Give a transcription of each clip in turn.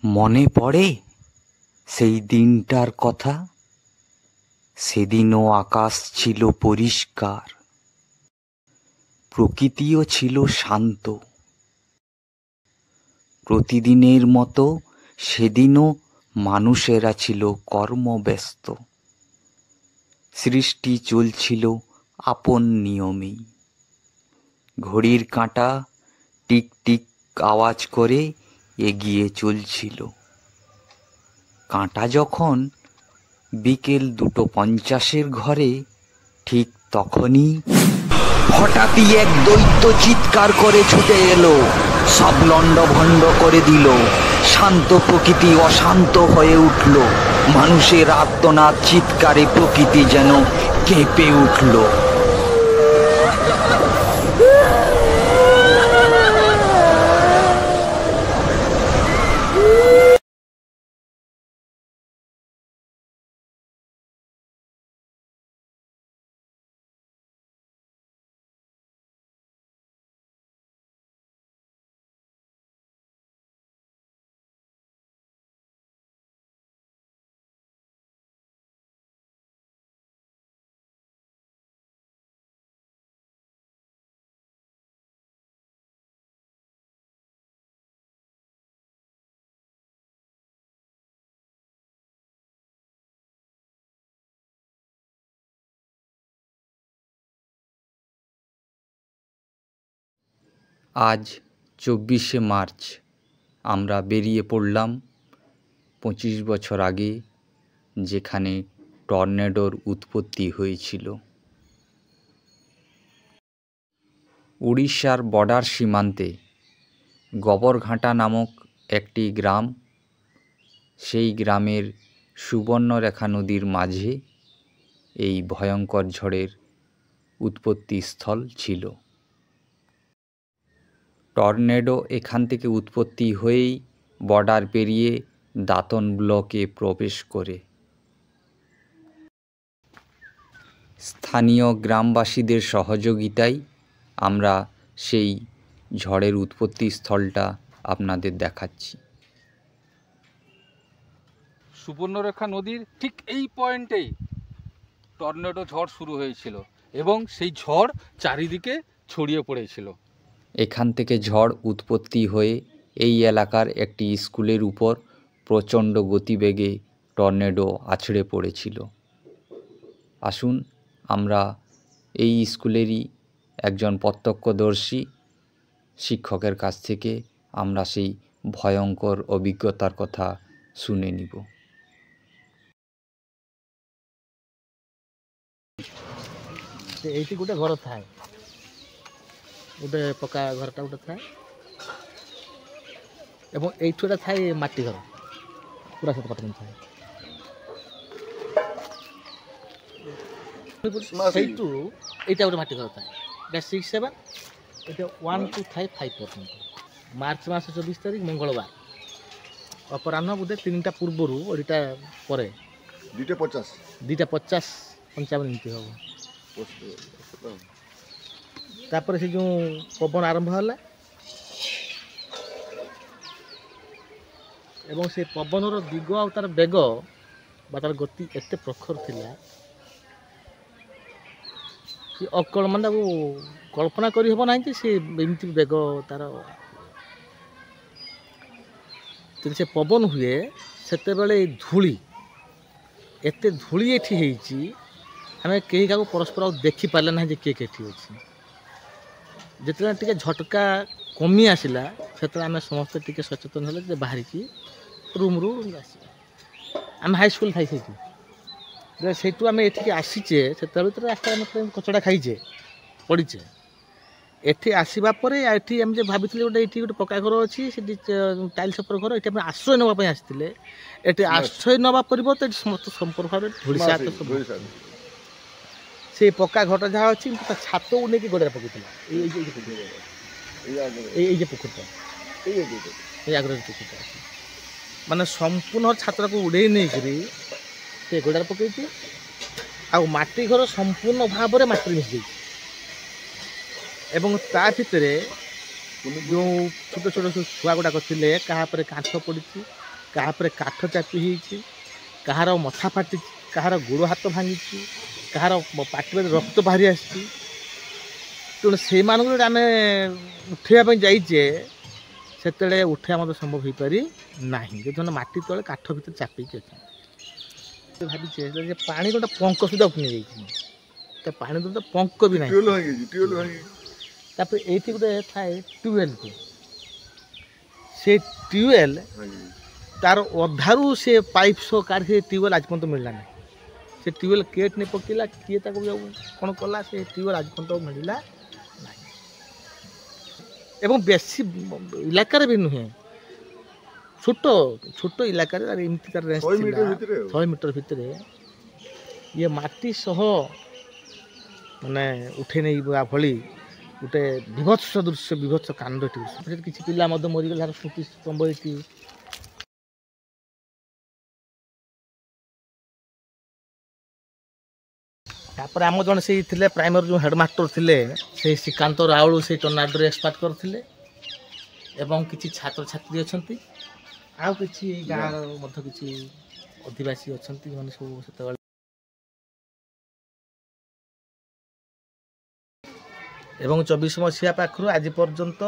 মনে পড়ে সেই দিনটার কথা। সেদিনও আকাশ ছিল পরিষ্কার, প্রকৃতিও ছিল শান্ত। প্রতিদিনের মতো সেদিনও মানুষেরা ছিল কর্মব্যস্ত। সৃষ্টি চলছিল আপন নিয়মেই। ঘড়ির কাঁটা টিক টিক আওয়াজ করে এগিয়ে চলছিল। কাঁটা যখন বিকেল 2:50 ঘরে, ঠিক তখনই হঠাৎই এক দৈত্য চিৎকার করে ছুটে এলো, সব লণ্ডভণ্ড করে দিল। শান্ত প্রকৃতি অশান্ত হয়ে উঠল। মানুষের আর্তনাদ চিৎকারে প্রকৃতি যেন কেঁপে উঠল। আজ 24শে মার্চ আমরা বেরিয়ে পড়লাম 25 বছর আগে, যেখানে টর্নেডোর উৎপত্তি হয়েছিল। উড়িষ্যার বর্ডার সীমান্তে গোবরঘাটা নামক একটি গ্রাম, সেই গ্রামের সুবর্ণরেখা নদীর মাঝে এই ভয়ঙ্কর ঝড়ের উৎপত্তি স্থল ছিল। টর্নেডো এখান থেকে উৎপত্তি হয়েই বর্ডার পেরিয়ে দাঁতন ব্লকে প্রবেশ করে। স্থানীয় গ্রামবাসীদের সহযোগিতায় আমরা সেই ঝড়ের উৎপত্তি স্থলটা আপনাদের দেখাচ্ছি। সুবর্ণরেখা নদীর ঠিক এই পয়েন্টেই টর্নেডো ঝড় শুরু হয়েছিল এবং সেই ঝড় চারিদিকে ছড়িয়ে পড়েছিল। এখান থেকে ঝড় উৎপত্তি হয়ে এই এলাকার একটি স্কুলের উপর প্রচণ্ড গতিবেগে টর্নেডো আছড়ে পড়েছিল। আসুন আমরা এই স্কুলেরই একজন প্রত্যক্ষদর্শী শিক্ষকের কাছ থেকে আমরা সেই ভয়ঙ্কর অভিজ্ঞতার কথা শুনে নিব। এইটি গোটে ঘর থাকে, গোটে পকা ঘরটা গোটে থাকে এবং এইঠু এটা থাকে মাটি ঘর, পুরা সত পাঠ থাকে। সেইটু এইটা গোটে মাটি ঘর থাকে, এটা 6, 7, এটা 1, 2, 3, 5 পর্যন্ত। মার্চ মাস 24 তারিখ মঙ্গলবার অপরাহ্ন বোধে 3টা পূর্বরু ওইটা পরে 2:50 55 মিনিট হব। তারপরে সে যে পবন আরম্ভ হলা এবং সেই পবনর দিগ আর তার বেগ বা তার গতি এতে প্রখর ଥିଲା କି ମାନେ ତାକୁ କଳ୍ପନା କରିହେବ ନାହିଁ ଯେ ସେ ଏମିତି ବେଗ ତାର। ଯଦି ସେ ପବନ ହୁଏ ସେତେବେଳେ ଧୂଳି, ଏତେ ଧୂଳି ଏଠି ହେଇଛି ଆମେ କେହି କାହାକୁ ପରସ୍ପର ଆଉ ଦେଖିପାରିଲେ ନାହିଁ ଯେ କିଏ ଏଠି ଅଛି। ଯେତେବେଳେ ଟିକେ ଝଟକା କମି ଆସିଲା ସେତେବେଳେ ଆମେ ସମସ୍ତେ ଟିକେ ସଚେତନ ହେଲେ ଯେ ବାହାରିକି ରୁମ୍ରୁ ଆସିବା। ଆମେ ହାଇସ୍କୁଲ ଥାଇ ସେଇଠୁ ଆମେ ଏଠିକି ଆସିଛେ, ସେତେବେଳେ ଭିତରେ ରାସ୍ତା ଆମେ କଚଡ଼ା ଖାଇଛେ ପଡ଼ିଛେ। ଏଠି ଆସିବା ପରେ ଏଠି ଆମେ ଯେ ଭାବିଥିଲେ ଗୋଟେ ଏଠି ଗୋଟେ ପକ୍କା ଘର ଅଛି, ସେଠି ଟାଇଲ୍ ଛପର ଘର, ଏଠି ଆମେ ଆଶ୍ରୟ ନେବା ପାଇଁ ଆସିଥିଲେ। ଏଠି ଆଶ୍ରୟ ନେବା ପରିବର୍ତ୍ତେ ଏଠି ସମସ୍ତ ସମ୍ପର୍କ ଭାବରେ ଧୂଳିସାତ ସବୁ। ସେ ପକ୍କା ଘରଟା ଯାହା ଅଛି ତା ଛାତକୁ ନେଇକି ଗୋଡ଼ରେ ପକାଇଥିଲା। ଏଇ ଯେ ପୋଖରୀଟା, ଏଇ ଆଗରେ ପୋଖରୀଟା ଅଛି, ମାନେ ସମ୍ପୂର୍ଣ୍ଣ ଛାତଟାକୁ ଉଡ଼େଇ ନେଇକରି ସେ ଗୋଡ଼ରେ ପକାଇଛି। ଆଉ ମାଟି ଘର ସମ୍ପୂର୍ଣ୍ଣ ଭାବରେ ମାଟିରେ ମିଶିଯାଇଛି ଏବଂ ତା ଭିତରେ ଯେଉଁ ଛୋଟ ଛୋଟ ଛୁଆ ଗୁଡ଼ାକ ଥିଲେ କାହା ଉପରେ କାନ୍ଥ ପଡ଼ିଛି, କାହା ଉପରେ କାଠ ଚାପି ହେଇଛି, କାହାର ମଥା ଫାଟିଛି, କାହାର ଗୋଡ଼ ହାତ ଭାଙ୍ଗିଛି, କାହାର ପାଟିରେ ରକ୍ତ ବାହାରି ଆସିଛି। ତେଣୁ ସେଇମାନଙ୍କୁ ଯଦି ଆମେ ଉଠାଇବା ପାଇଁ ଯାଇଛେ ସେତେବେଳେ ଉଠାଇବା ମଧ୍ୟ ସମ୍ଭବ ହୋଇପାରି ନାହିଁ, ଯେହେତୁ ମାଟି ତଳେ କାଠ ଭିତରେ ଚାପିକି ଅଛନ୍ତି। ଭାବିଛେ ଯେ ପାଣି ଗୋଟେ ପଙ୍କ ସୁଦ୍ଧା ଉଠି ନେଇଯାଇଛି, ତା ପାଣି ତ ପଙ୍କ ବି ନାହିଁ। ତାପରେ ଏଇଠି ଗୋଟେ ଥାଏ ଟ୍ୟୁବୱେଲ୍ଟି, ସେ ଟ୍ୟୁବୱେଲ୍ ତାର ଅଧାରୁ ସେ ପାଇପ୍ ସହ କାଢ଼ି ସେ ଟ୍ୟୁବୱେଲ୍ ଆଜି ପର୍ଯ୍ୟନ୍ତ ମିଳିଲା ନାହିଁ। ସେ ଟ୍ୟୁବୱେଲ୍ କେଟ୍ ନେଇ ପକେଇଲା, କିଏ ତାକୁ କ'ଣ କଲା, ସେ ଟ୍ୟୁବୱେଲ୍ ଆଜି ପର୍ଯ୍ୟନ୍ତ ମିଳିଲା ନାହିଁ। ଏବଂ ବେଶୀ ଇଲାକାରେ ବି ନୁହେଁ, ଛୋଟ ଇଲାକାରେ ଏମିତି ତାର ରେଞ୍ଜ ଥିଲା 100 ମିଟର ଭିତରେ ଇଏ ମାଟି ସହ ମାନେ ଉଠେଇ ନେଇବା ଭଳି ଗୋଟେ ବିଭତ୍ସ ଦୃଶ୍ୟ, ବିଭତ୍ସ କାଣ୍ଡ ଏଠି। କିଛି ପିଲା ମଧ୍ୟ ମରିଗଲେ, ତାର ସ୍ମୃତି ସ୍ତମ୍ଭ ଏଠି। ତାପରେ ଆମ ଜଣେ ସେଇ ଥିଲେ ପ୍ରାଇମେରୀ ଯେଉଁ ହେଡ଼ମାଷ୍ଟର ଥିଲେ, ସେଇ ଶ୍ରୀକାନ୍ତ ରାଉଳ, ସେଇ ଟର୍ନାଡୋରେ ଏକ୍ସପାର୍ଟ କରିଥିଲେ। ଏବଂ କିଛି ଛାତ୍ରଛାତ୍ରୀ ଅଛନ୍ତି, ଆଉ କିଛି ଗାଁର ମଧ୍ୟ କିଛି ଅଧିବାସୀ ଅଛନ୍ତି, ମାନେ ସବୁ ସେତେବେଳେ। ଏବଂ 24 ମସିହା ପାଖରୁ ଆଜି ପର୍ଯ୍ୟନ୍ତ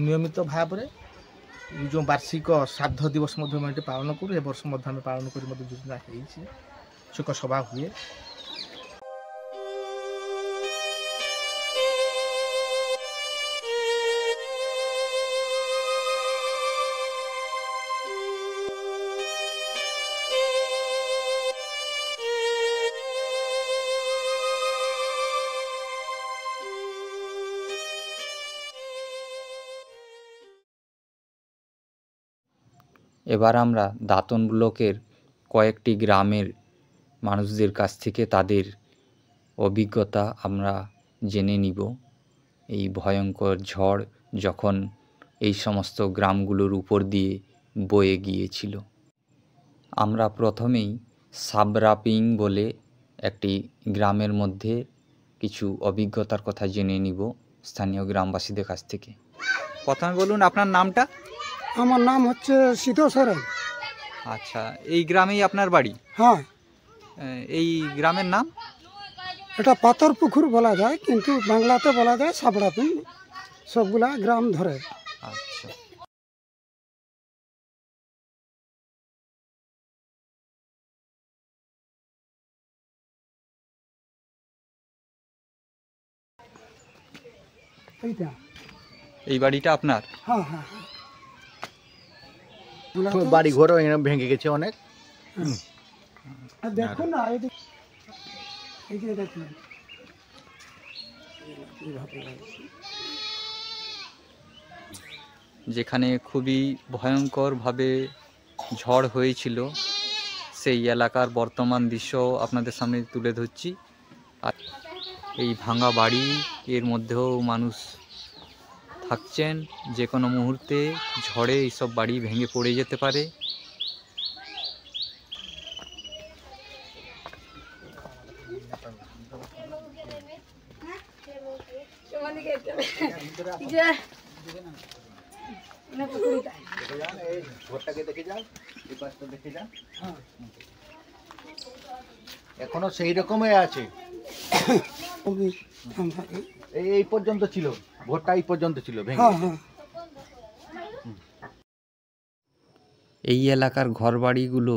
ନିୟମିତ ଭାବରେ ଯେଉଁ ବାର୍ଷିକ ଶ୍ରାଦ୍ଧ ଦିବସ ମଧ୍ୟ ଆମେ ଏଠି ପାଳନ କରୁ। ଏ ବର୍ଷ ମଧ୍ୟ ଆମେ ପାଳନ କରି ମଧ୍ୟ ଯୋଜନା ହେଇଛି, ଶୋକ ସଭା ହୁଏ। এবার আমরা দাঁতন ব্লকের কয়েকটি গ্রামের মানুষদের কাছ থেকে তাদের অভিজ্ঞতা আমরা জেনে নিব। এই ভয়ঙ্কর ঝড় যখন এই সমস্ত গ্রামগুলোর উপর দিয়ে বয়ে গিয়েছিল। আমরা প্রথমেই সাবরাপিং বলে একটি গ্রামের মধ্যে কিছু অভিজ্ঞতার কথা জেনে নিব স্থানীয় গ্রামবাসীদের কাছ থেকে। প্রথমে বলুন আপনার নামটা। আমার নাম হচ্ছে শীত সরেন। আচ্ছা, এই গ্রামেই আপনার বাড়ি? হ্যাঁ। এই গ্রামের নাম? এটা পাথর পুকুর বলা যায়, কিন্তু বাংলাতে বলা যায় সাবড়াপিং। সবগুলা গ্রাম ধরে। আচ্ছা, এইটা এই বাড়িটা আপনার? হ্যাঁ হ্যাঁ হ্যাঁ। বাড়ি ঘরও ভেঙে গেছে অনেক। আর দেখুন না, এই যে দেখুন যেখানে খুবই ভয়ঙ্করভাবে ঝড় হয়েছিল সেই এলাকার বর্তমান দৃশ্য আপনাদের সামনে তুলে ধরছি। আর এই ভাঙা বাড়ি, এর মধ্যেও মানুষ থাকছেন। যে কোনো মুহূর্তে ঝড়ে এইসব বাড়ি ভেঙে পড়ে যেতে পারে। এখনো সেই রকমই আছে। এই পর্যন্ত ছিল, ভোটটা এই পর্যন্ত ছিল। এই এলাকার ঘরবাড়িগুলো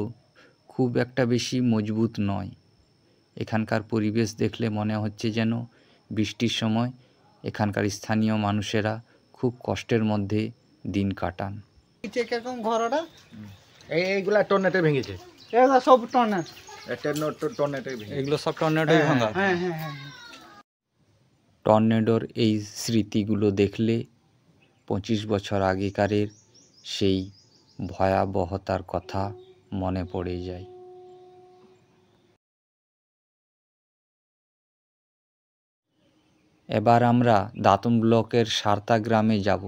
খুব একটা বেশি মজবুত নয়। এখানকার পরিবেশ দেখলে মনে হচ্ছে যেন বৃষ্টির সময় এখানকার স্থানীয় মানুষেরা খুব কষ্টের মধ্যে দিন কাটান। কিরকম ঘরটা এইগুলা টর্নেটে ভেঙেছে, এগুলো সব টর্নেট। এগুলো সব টর্নেডোয় ভাঙা। হ্যাঁ হ্যাঁ হ্যাঁ। টর্নেডোর এই স্মৃতিগুলো দেখলে 25 বছর আগেকারের সেই ভয়াবহতার কথা মনে পড়ে যায়। এবার আমরা দাঁতন ব্লকের সারতা গ্রামে যাব।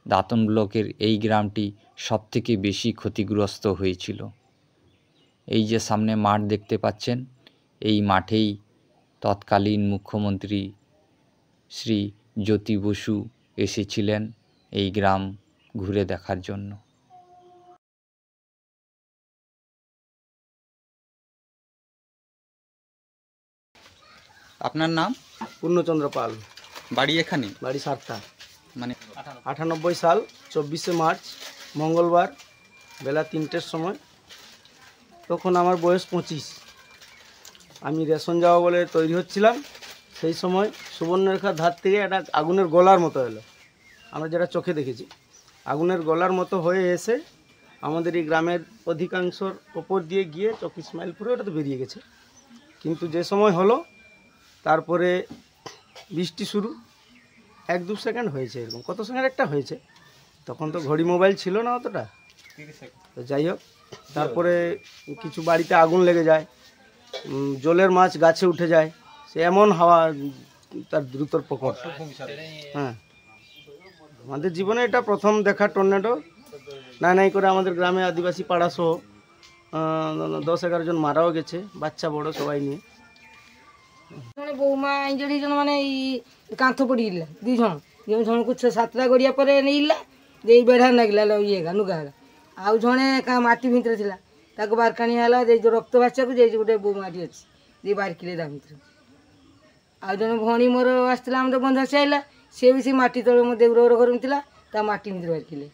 দাঁতন ব্লকের এই গ্রামটি সবথেকে বেশি ক্ষতিগ্রস্ত হয়েছিল। এই যে সামনে মাঠ দেখতে পাচ্ছেন, এই মাঠেই তৎকালীন মুখ্যমন্ত্রী শ্রী জ্যোতি বসু এসেছিলেন এই গ্রাম ঘুরে দেখার জন্য। আপনার নাম? পূর্ণচন্দ্র পাল, বাড়ি এখানে? বাড়ি সারথা। মানে 98 সাল 24শে মার্চ মঙ্গলবার বেলা 3টের সময়, তখন আমার বয়স 25। আমি রেশন যাওয়া বলে তৈরি হচ্ছিলাম, সেই সময় সুবর্ণরেখার ধার থেকে একটা আগুনের গলার মতো এলো। আমরা যেটা চোখে দেখেছি, আগুনের গলার মতো হয়ে এসে আমাদের এই গ্রামের অধিকাংশর ওপর দিয়ে গিয়ে চক ইসমাইলপুরে ওটা তো বেরিয়ে গেছে। কিন্তু যে সময় হলো তারপরে বৃষ্টি শুরু, 1-2 সেকেন্ড হয়েছে, এরকম কত সেকেন্ড একটা হয়েছে। তখন তো ঘড়ি মোবাইল ছিল না অতটা, তো যাই হোক, তারপরে কিছু বাড়িতে আগুন লেগে যায়, জলের মাছ গাছে উঠে যায়, সে এমন হাওয়া, তার দ্রুতর প্রকট। হ্যাঁ, আমাদের জীবনে এটা প্রথম দেখা টর্নেডো। নাই করে আমাদের গ্রামে আদিবাসী পাড়া সহ 10-11 জন মারাও গেছে, বাচ্চা বড় সবাই নিয়ে। বৌমা ইଞ୍ଜୁରି ହେଇଛନ୍ତି, ମାନେ ଏଇ କାନ୍ଥ ପଡ଼ିଲା 2 ଜଣ, ଜଣକୁ 6-7ଟା ଗଡ଼ିଆ ପରେ ନେଇଲା, ଦେଇ ବେଢ଼ା ଲାଗିଲା ଇଏ ନୁଗା, ଆଉ ଜଣେ ମାଟି ଭିତରେ ଥିଲା, ତାକୁ ବାରକାଣି ହେଲା, ଦେଇ ଯେଉଁ ରକ୍ତ ବାଛିବାକୁ ଦେଇଛି, ଗୋଟେ ବୋଉମାଟି ଅଛି, ଦେଇ ବାରିକିଲେ ତା ଭିତରେ। ଆଉ ଜଣେ ଭଉଣୀ ମୋର ଆସିଥିଲା, ଆମର ବନ୍ଧ ଆସି ଆଇଲା, ସିଏ ବି ସେ ମାଟି ତଳେ ମୋ ଦେଉର ଘର ଥିଲା, ତା ମାଟି ଭିତରେ ବାରିକିଲେ,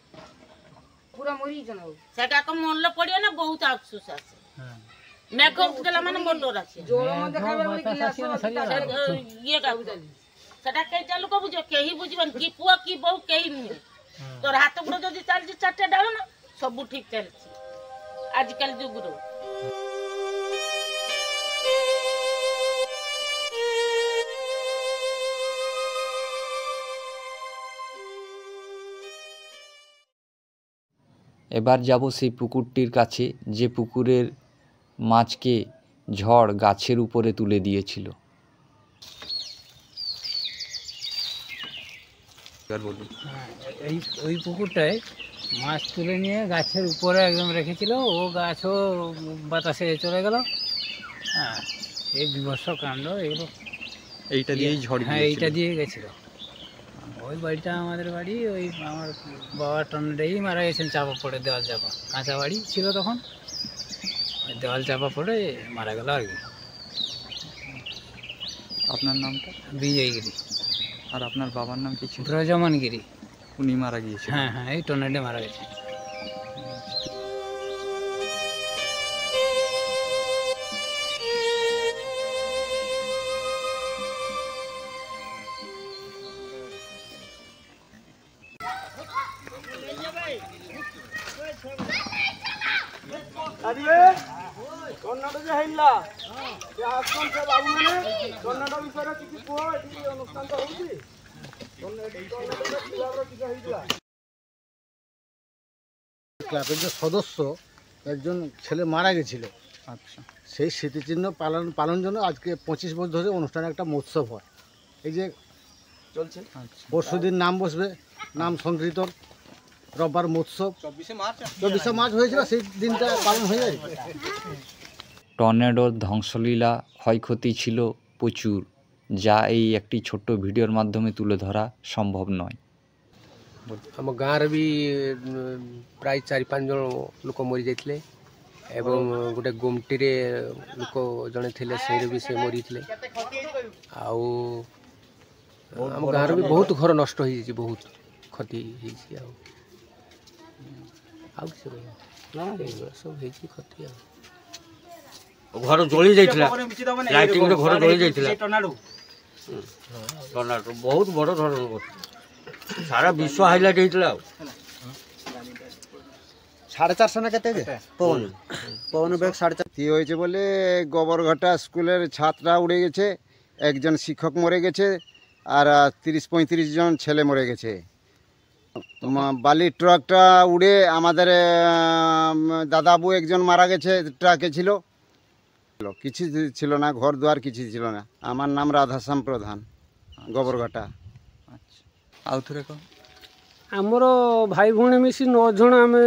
ପୁରା ମରିଯାଇଛନ୍ତି। ଆଉ ସେଟା ମନଲେ ପଡ଼ିବ ନା, ବହୁତ ଆଫସୋସ ଆସେ। ମେଘ ଉଠିଗଲା ମାନେ ମୋର ଡର ଆସେ। ଇଏ ସେଟା କେହି ଲୋକ ବୁଝ, କେହି ବୁଝିବନି, କି ପୁଅ କି ବୋଉ କେହି ନୁହେଁ। ତୋର ହାତ ଗୋଡ଼ ଯଦି ଚାଲିଛି 4ଟା ଡାଳ ନା, ସବୁ ଠିକ ଚାଲିଛି ଆଜିକାଲି ଯୁଗରୁ। এবার যাব সেই পুকুরটির কাছে, যে পুকুরের মাছকে ঝড় গাছের উপরে তুলে দিয়েছিল। ওই পুকুরটায় মাছ তুলে নিয়ে গাছের উপরে একদম রেখেছিল, ও গাছও বাতাসে চলে গেল। হ্যাঁ, এই বিভৎস কাণ্ড এগুলো। এইটা দিয়েই ঝড়? হ্যাঁ, এইটা দিয়ে গেছিল। ওই বাড়িটা আমাদের বাড়ি, ওই আমার বাবার টর্নেডোই মারা গেছেন, চাপা পড়ে, দেওয়াল চাপা, কাঁচা বাড়ি ছিল তখন, ওই দেওয়াল চাপা পড়ে মারা গেল আর কি। আপনার নামটা? বিজয়গিরি। আর আপনার বাবার নাম কি ছিল? ব্রজমান গিরি। উনি মারা গিয়েছে? হ্যাঁ হ্যাঁ, এই টর্নেডো মারা গেছে। ଟର୍ନେଡୋ ଯେ ହେଇଲା, ସେ ଆସନ୍ ସେ ବାବୁ ମାନେ ଟର୍ନେଡୋ ବିଷୟରେ କିଛି କୁହ, ଏଠି ଅନୁଷ୍ଠାନ ତ ହଉଛି, ক্লাবের যে সদস্য একজন ছেলে মারা গেছিল, আচ্ছা, সেই স্মৃতিচিহ্ন পালন জন্য আজকে 25 বছর ধরে অনুষ্ঠানে একটা মহোৎসব হয়। এই যে চলছে, পরশুদিন নাম বসবে, নাম সংকীর্তন, রোববার মহোৎসব, 24শে মার্চ হয়েছিল, সেই দিনটা পালন হয়ে যায়। টর্নেডোর ধ্বংসলীলা, ক্ষয়ক্ষতি ছিল প্রচুর, যা এই একটি ছোট্ট ভিডিওর মাধ্যমে তুলে ধরা সম্ভব নয়। ଆମ ଗାଁରେ ବି ପ୍ରାୟ 4-5 ଜଣ ଲୋକ ମରିଯାଇଥିଲେ, ଏବଂ ଗୋଟେ ଗୁମଟିରେ ଲୋକ ଜଣେ ଥିଲେ, ସେଇରେ ବି ସେ ମରିଥିଲେ। ଆଉ ଆମ ଗାଁରେ ବି ବହୁତ ଘର ନଷ୍ଟ ହେଇଯାଇଛି, ବହୁତ କ୍ଷତି ହେଇଛି। ଆଉ କିଛି ଏଇଗୁଡ଼ା ସବୁ ହେଇଛି କ୍ଷତି। ଆଉ ଘର ଜଳି ଯାଇଥିଲା, ଲାଇଟିଂରେ ଘର ଜଳି ଯାଇଥିଲା। ଟର୍ନେଡୋ ବହୁତ ବଡ଼ ଧରଣର, ସାରା ବିଶ୍ୱ ହାଇଲାଇଟ୍ ହେଇଥିଲା। ଆଉ 450 না কেতে পবন পবন বেগ 450 হয়েছে বলে গোবরঘাটা স্কুলের ছাত্ররা উড়ে গেছে, একজন শিক্ষক মরে গেছে, আর 30-35 জন ছেলে মরে গেছে। বালির ট্রাকটা উড়ে আমাদের দাদাবু একজন মারা গেছে, ট্রাকে ছিল, কিছু ছিল না, ঘর দুয়ার কিছু ছিল না। আমার নাম রাধাশ্যাম প্রধান, গোবরঘাটা। আচ্ছা, আউথরে কম ଆମର ଭାଇ ଭଉଣୀ ମିଶି 9 ଜଣ ଆମେ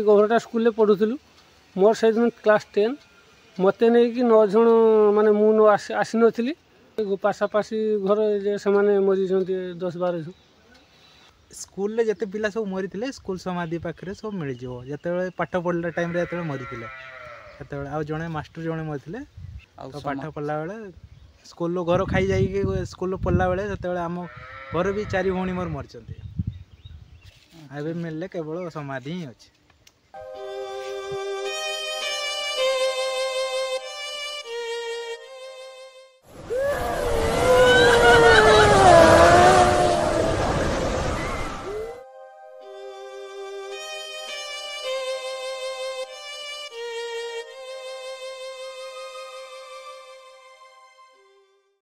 ଗୋବରଟା ସ୍କୁଲରେ ପଢ଼ୁଥିଲୁ। ମୋର ସେଇଦିନ କ୍ଲାସ୍ 10। ମୋତେ ନେଇକି 9 ଜଣ, ମାନେ ମୁଁ ଆସିନଥିଲି, ପାଖାପାଖି ଘର ଯେ ସେମାନେ ମରିଛନ୍ତି 10-12 ଜଣ। ସ୍କୁଲରେ ଯେତେ ପିଲା ସବୁ ମରିଥିଲେ, ସ୍କୁଲ ସମାଧି ପାଖରେ ସବୁ ମିଳିଯିବ। ଯେତେବେଳେ ପାଠ ପଢ଼ିଲା ଟାଇମ୍ରେ ଯେତେବେଳେ ମରିଥିଲେ, ସେତେବେଳେ ଆଉ ଜଣେ ମାଷ୍ଟର ଜଣେ ମରିଥିଲେ, ଆଉ ପାଠ ପଢ଼ିଲା ବେଳେ स्कूल घर खाई जाइए स्कूल पढ़ला बेले से आम घर भी 4 भौणी मोर मरचंती एवं मिलले केवल समाधि ही अच्छे।